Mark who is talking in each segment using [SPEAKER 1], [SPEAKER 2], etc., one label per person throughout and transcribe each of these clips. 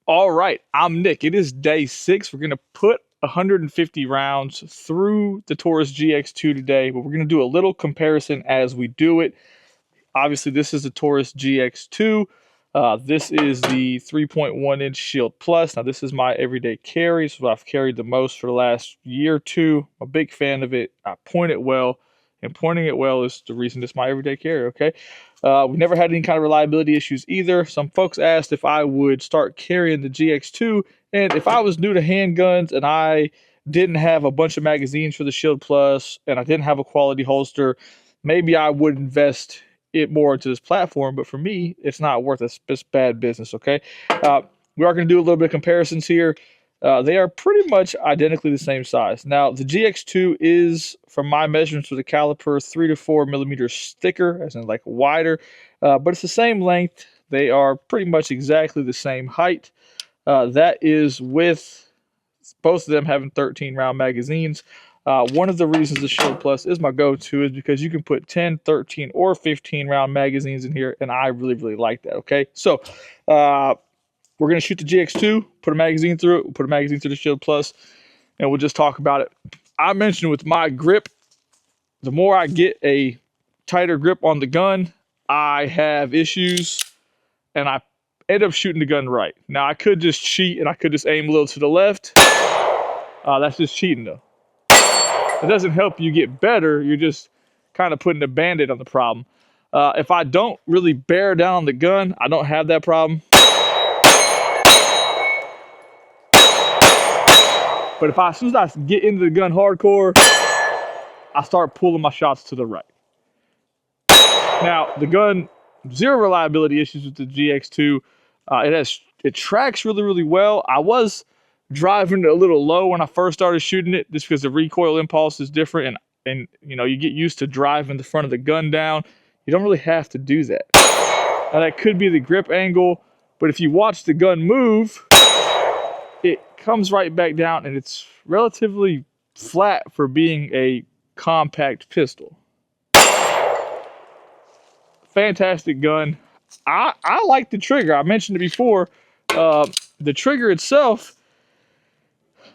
[SPEAKER 1] All right, I'm Nick. It is day 6. We're going to put 150 rounds through the Taurus GX2 today, but we're going to do a little comparison as we do it. Obviously, this is the Taurus GX2. This is the 3.1-inch Shield Plus. Now, this is my everyday carry. This is what I've carried the most for the last year or two. I'm a big fan of it. I point it well, and pointing it well is the reason it's my everyday carry, okay? We've never had any kind of reliability issues either. Some folks asked if I would start carrying the GX2, and if I was new to handguns and I didn't have a bunch of magazines for the Shield Plus, and I didn't have a quality holster, maybe I would invest it more into this platform, but for me, it's not worth it. It's bad business, okay? We are going to do a little bit of comparisons here. They are pretty much identically the same size. Now, the GX2 is, from my measurements with the caliper, 3 to 4 millimeters thicker, as in like wider, but it's the same length. They are pretty much exactly the same height. That is with both of them having 13-round magazines. One of the reasons the Shield Plus is my go-to is because you can put 10, 13, or 15-round magazines in here, and I really, really like that, okay? So, we're going to shoot the GX2, put a magazine through it, we'll put a magazine through the Shield Plus, and we'll just talk about it. I mentioned with my grip, the more I get a tighter grip on the gun, I have issues, and I end up shooting the gun right. Now, I could just cheat, and I could just aim a little to the left. That's just cheating, though. It doesn't help you get better. You're just kind of putting a Band-Aid on the problem. If I don't really bear down on the gun, I don't have that problem. But as soon as I get into the gun hardcore, I start pulling my shots to the right. Now, the gun, zero reliability issues with the GX2. It tracks really, really well. I was driving a little low when I first started shooting it, just because the recoil impulse is different, and you know, you get used to driving the front of the gun down. You don't really have to do that. Now, that could be the grip angle, but if you watch the gun move, it comes right back down, and it's relatively flat for being a compact pistol. Fantastic gun. I like the trigger. I mentioned it before. The trigger itself,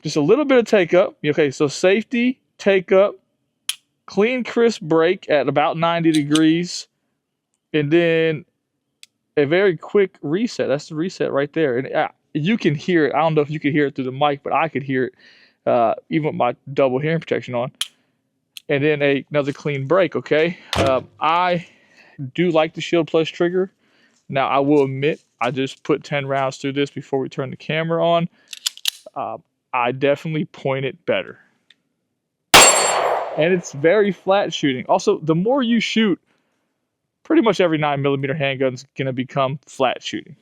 [SPEAKER 1] just a little bit of take up. Okay, so safety, take up, clean, crisp break at about 90 degrees, and then a very quick reset. That's the reset right there. And you can hear it. I don't know if you can hear it through the mic, but I could hear it, even with my double hearing protection on. And then another clean break, okay? I do like the Shield Plus trigger. Now, I will admit, I just put 10 rounds through this before we turn the camera on. I definitely point it better. And it's very flat shooting. Also, the more you shoot, pretty much every 9mm handgun is going to become flat shooting.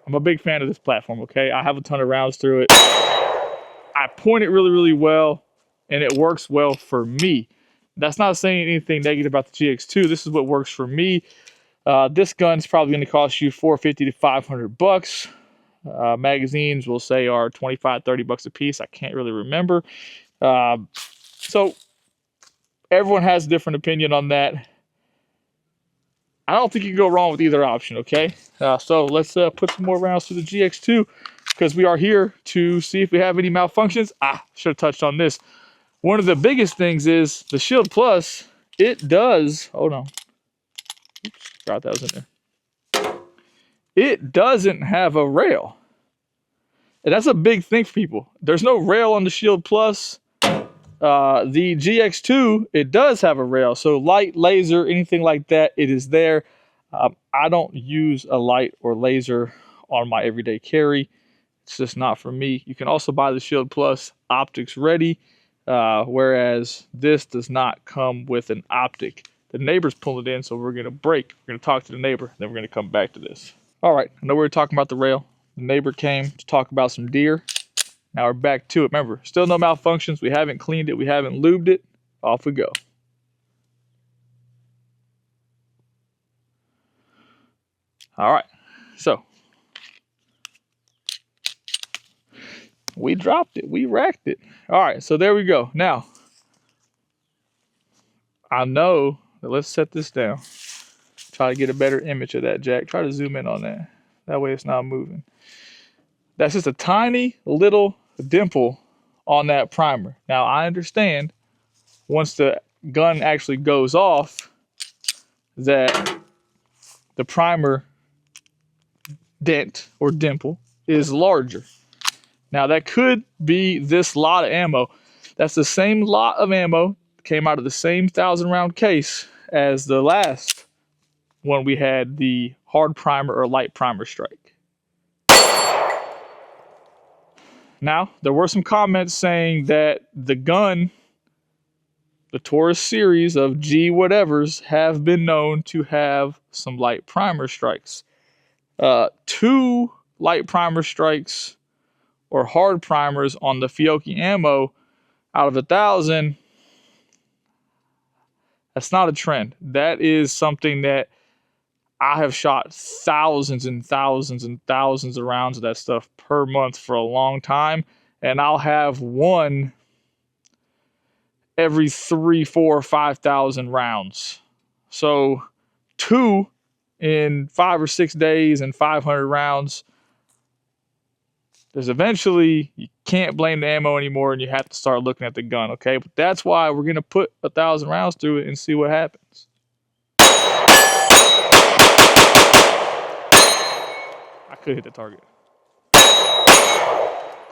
[SPEAKER 1] I'm a big fan of this platform, okay? I have a ton of rounds through it. I point it really, really well, and it works well for me. That's not saying anything negative about the GX2. This is what works for me. This gun's probably going to cost you $450 to $500. Magazines, we'll say, are $25, $30 a piece. I can't really remember. So everyone has a different opinion on that. I don't think you can go wrong with either option, okay? So let's put some more rounds through the GX2, because we are here to see if we have any malfunctions. Should have touched on this. One of the biggest things is the Shield Plus, it does, hold on. Oops, forgot that was in there. It doesn't have a rail. And that's a big thing for people. There's no rail on the Shield Plus. The GX2, it does have a rail. So light, laser, anything like that, it is there. I don't use a light or laser on my everyday carry. It's just not for me. You can also buy the Shield Plus optics ready, whereas this does not come with an optic. The neighbor's pulling it in, so we're going to break. We're going to talk to the neighbor, then we're going to come back to this. All right, I know we were talking about the rail. The neighbor came to talk about some deer. Now we're back to it. Remember, still no malfunctions. We haven't cleaned it. We haven't lubed it. Off we go. All right, so we dropped it. We racked it. All right, so there we go. Now, I know. Let's set this down. Try to get a better image of that, Jack. Try to zoom in on that. That way it's not moving. That's just a tiny little dimple on that primer. Now, I understand once the gun actually goes off that the primer dent or dimple is larger. Now, that could be this lot of ammo. That's the same lot of ammo, came out of the same 1,000-round case as the last one we had, the hard primer or light primer strike. Now, there were some comments saying that the gun, the Taurus series of G whatevers, have been known to have some light primer strikes. 2 light primer strikes or hard primers on the Fiocchi ammo out of 1,000, that's not a trend. That is something that I have shot thousands and thousands and thousands of rounds of that stuff per month for a long time, and I'll have one every 3, 4, 5,000 rounds. So 2 in 5 or 6 days and 500 rounds. There's eventually, you can't blame the ammo anymore and you have to start looking at the gun, okay? But that's why we're going to put 1,000 rounds through it and see what happens. I could hit the target.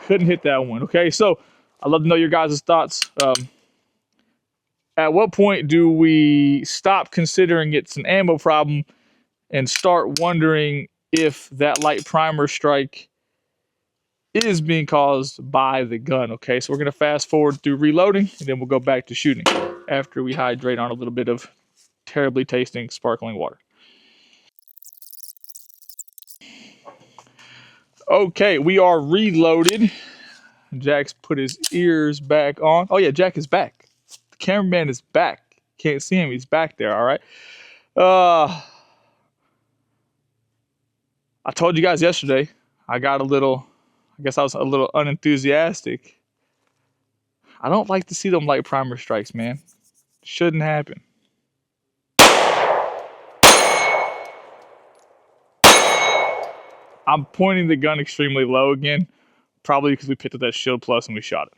[SPEAKER 1] Couldn't hit that one, okay? So I'd love to know your guys' thoughts. At what point do we stop considering it's an ammo problem and start wondering if that light primer strike is being caused by the gun, okay? So we're going to fast forward through reloading, and then we'll go back to shooting after we hydrate on a little bit of terribly tasting sparkling water. Okay, we are reloaded. Jack's put his ears back on. Oh yeah, Jack is back. The cameraman is back. Can't see him, he's back there, all right? I told you guys yesterday, I guess I was a little unenthusiastic. I don't like to see them light primer strikes, man. Shouldn't happen. I'm pointing the gun extremely low again, probably because we picked up that Shield Plus and we shot it.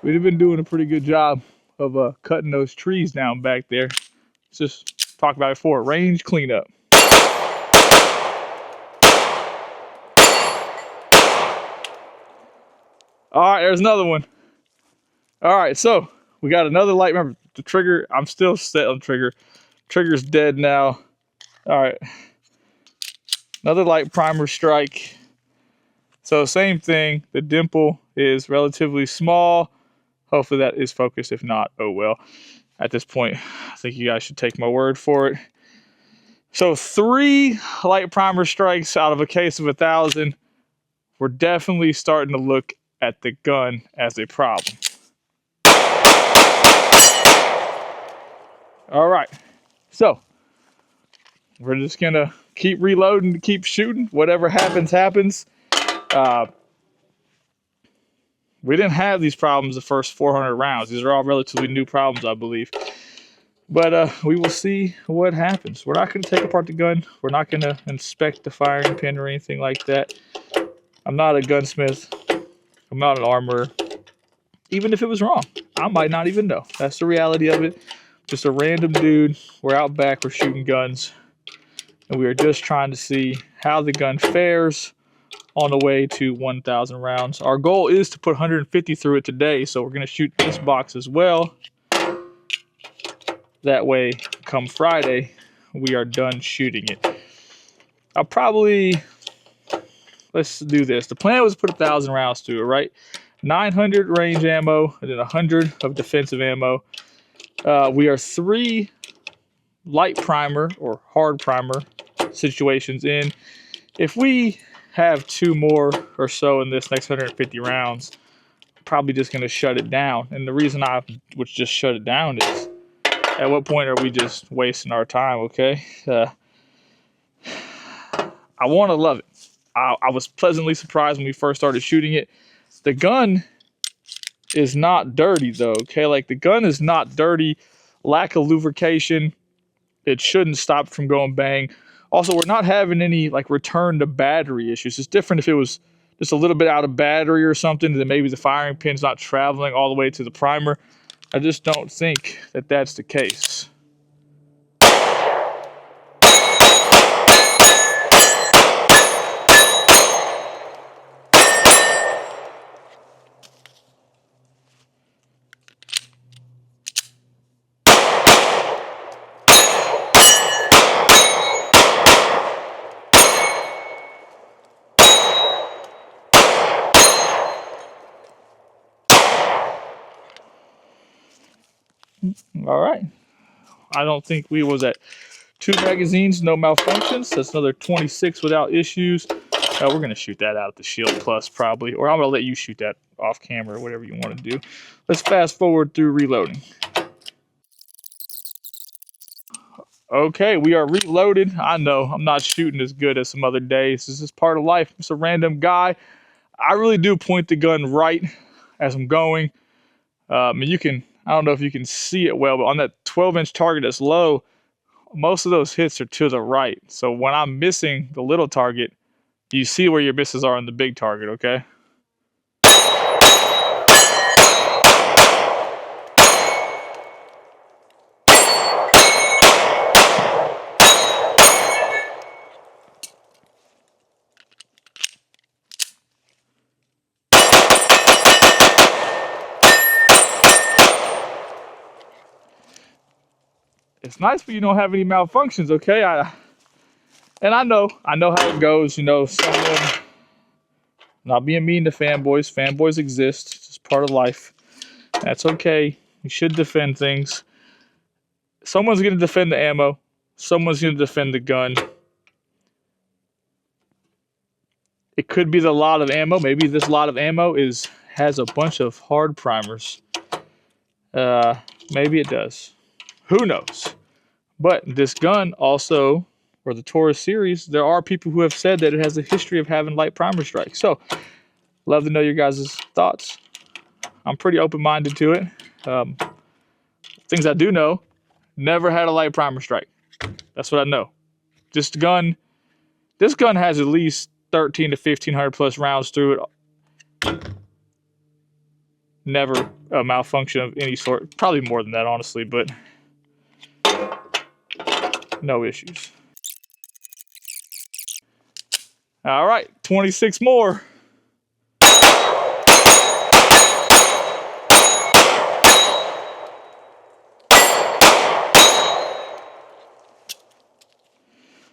[SPEAKER 1] We'd have been doing a pretty good job of cutting those trees down back there. Let's just talk about it before, range cleanup. All right, there's another one. All right, so we got another light. Remember, the trigger, I'm still set on the trigger. Trigger's dead now. All right. Another light primer strike. So same thing. The dimple is relatively small. Hopefully that is focused. If not, oh well. At this point, I think you guys should take my word for it. So 3 light primer strikes out of a case of 1,000. We're definitely starting to look at the gun as a problem. All right, so we're just gonna keep reloading, keep shooting. Whatever happens, happens. We didn't have these problems the first 400 rounds. These are all relatively new problems, I believe. But we will see what happens. We're not going to take apart the gun. We're not going to inspect the firing pin or anything like that. I'm not a gunsmith. I'm not an armorer. Even if it was wrong, I might not even know. That's the reality of it. Just a random dude. We're out back. We're shooting guns. And we are just trying to see how the gun fares on the way to 1,000 rounds. Our goal is to put 150 through it today, so we're going to shoot this box as well. That way, come Friday, we are done shooting it. I'll probably, let's do this. The plan was to put 1,000 rounds through it, right? 900 range ammo and then 100 of defensive ammo. We are 3 light primer or hard primer situations in. If we have 2 more or so in this next 150 rounds, probably just going to shut it down. And the reason I would shut it down is, at what point are we just wasting our time, okay? I want to love it. I was pleasantly surprised when we first started shooting it. The gun is not dirty though, okay? Like the gun is not dirty. Lack of lubrication. It shouldn't stop from going bang. Also, we're not having any like return to battery issues. It's different if it was just a little bit out of battery or something, then maybe the firing pin's not traveling all the way to the primer. I just don't think that that's the case. All right. I don't think we was at 2 magazines, no malfunctions. That's another 26 without issues. We're going to shoot that out at the Shield Plus probably, or I'm going to let you shoot that off camera or whatever you want to do. Let's fast forward through reloading. Okay, we are reloaded. I know I'm not shooting as good as some other days. This is part of life. I'm just a random guy. I really do point the gun right as I'm going. And you can, I don't know if you can see it well, but on that 12-inch target that's low, most of those hits are to the right. So when I'm missing the little target, you see where your misses are on the big target, okay? It's nice when you don't have any malfunctions, okay? I know how it goes, you know, someone, not being mean to fanboys. Fanboys exist. It's just part of life. That's okay. You should defend things. Someone's going to defend the ammo. Someone's going to defend the gun. It could be the lot of ammo. Maybe this lot of ammo has a bunch of hard primers. Maybe it does. Who knows? But this gun also, or the Taurus series, there are people who have said that it has a history of having light primer strikes. So, love to know your guys' thoughts. I'm pretty open-minded to it. Things I do know, never had a light primer strike. That's what I know. This gun has at least 13 to 1500 plus rounds through it. Never a malfunction of any sort. Probably more than that, honestly, but no issues. All right, 26 more.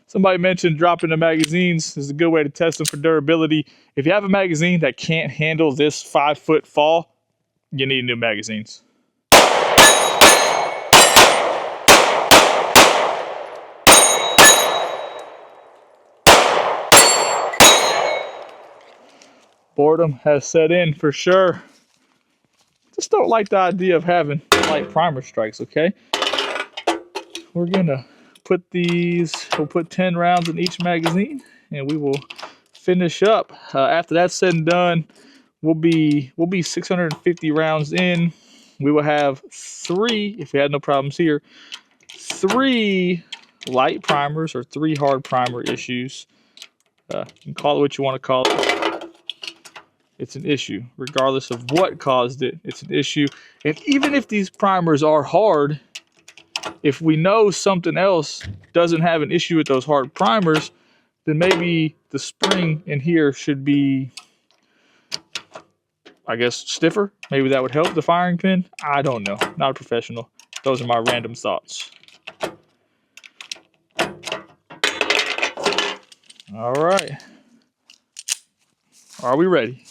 [SPEAKER 1] Somebody mentioned dropping the magazines. This is a good way to test them for durability. If you have a magazine that can't handle this 5-foot fall, you need new magazines. Boredom has set in for sure. Just don't like the idea of having light primer strikes, okay? We're gonna put we'll put 10 rounds in each magazine and we will finish up. After that's said and done, we'll be 650 rounds in. We will have 3, if we had no problems here, 3 light primers or 3 hard primer issues. You can call it what you want to call it. It's an issue. Regardless of what caused it, it's an issue. And even if these primers are hard, if we know something else doesn't have an issue with those hard primers, then maybe the spring in here should be, I guess, stiffer. Maybe that would help the firing pin. I don't know. Not a professional. Those are my random thoughts. All right. Are we ready?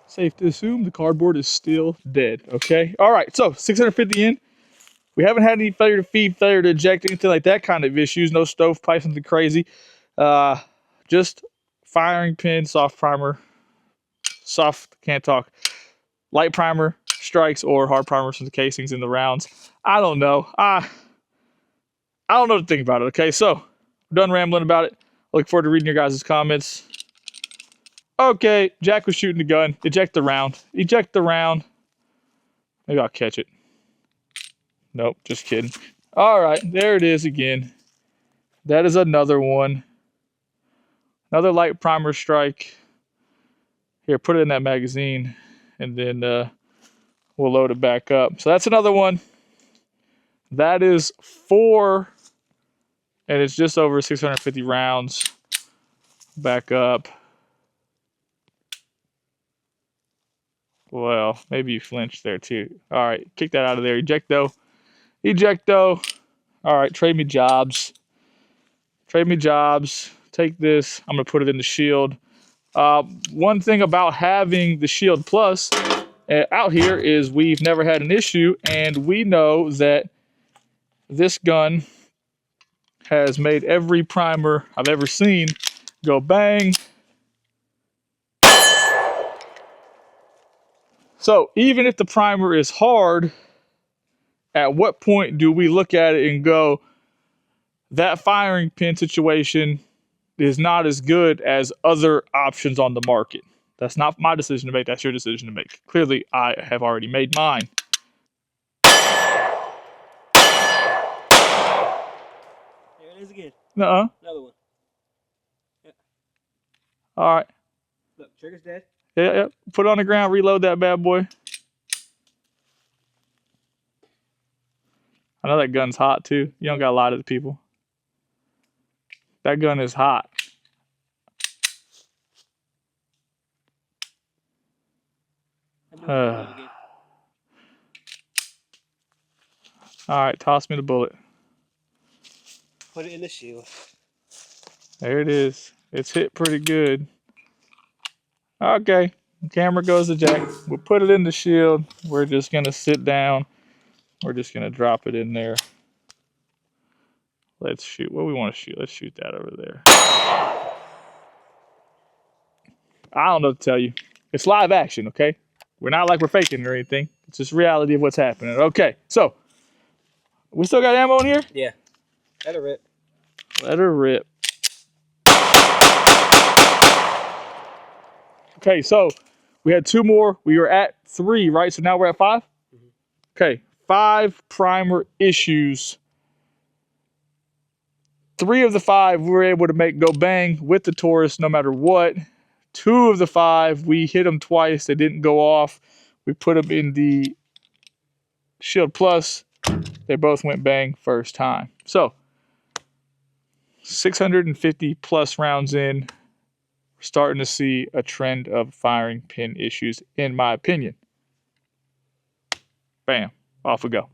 [SPEAKER 1] Safe to assume the cardboard is still dead, okay? All right, so 650 in. We haven't had any failure to feed, failure to eject, anything like that kind of issues. No stovepipes, something crazy. Just firing pin, soft primer, can't talk. Light primer, strikes or hard primers from the casings in the rounds. I don't know. I don't know what to think about it. Okay, so I'm done rambling about it. I look forward to reading your guys' comments. Okay, Jack was shooting the gun. Eject the round. Eject the round. Maybe I'll catch it. Nope, just kidding. All right, there it is again. That is another one. Another light primer strike. Here, put it in that magazine, and then we'll load it back up. So that's another one. That is 4, and it's just over 650 rounds. Back up. Well, maybe you flinched there too. All right, kick that out of there. Ejecto. Ejecto. All right, trade me jobs. Trade me jobs. Take this. I'm going to put it in the shield. One thing about having the Shield Plus out here is we've never had an issue, and we know that this gun has made every primer I've ever seen go bang. So even if the primer is hard, at what point do we look at it and go, that firing pin situation is not as good as other options on the market? That's not my decision to make. That's your decision to make. Clearly, I have already made mine.
[SPEAKER 2] There it is again.
[SPEAKER 1] Nuh-uh.
[SPEAKER 2] Another one. Yeah.
[SPEAKER 1] All right.
[SPEAKER 2] Look, trigger's dead.
[SPEAKER 1] Yeah. Put it on the ground. Reload that bad boy. I know that gun's hot too. You don't gotta lie to the people. That gun is hot. All right, toss me the bullet.
[SPEAKER 2] Put it in the shield.
[SPEAKER 1] There it is. It's hit pretty good. Okay, camera goes to Jack. We'll put it in the shield. We're just gonna sit down. We're just gonna drop it in there. Let's shoot. What do we want to shoot? Let's shoot that over there. I don't know what to tell you. It's live action, okay? We're not like we're faking or anything. It's just reality of what's happening. Okay, so we still got ammo in here?
[SPEAKER 2] Yeah. Let her rip.
[SPEAKER 1] Let her rip. Okay, so we had 2 more. We were at 3, right? So now we're at 5? Mm-hmm. Okay, 5 primer issues. 3 of the 5 we were able to make go bang with the Taurus no matter what. 2 of the 5, we hit them twice. They didn't go off. We put them in the Shield Plus. They both went bang first time. So 650 plus rounds in, we're starting to see a trend of firing pin issues, in my opinion. Bam, off we go.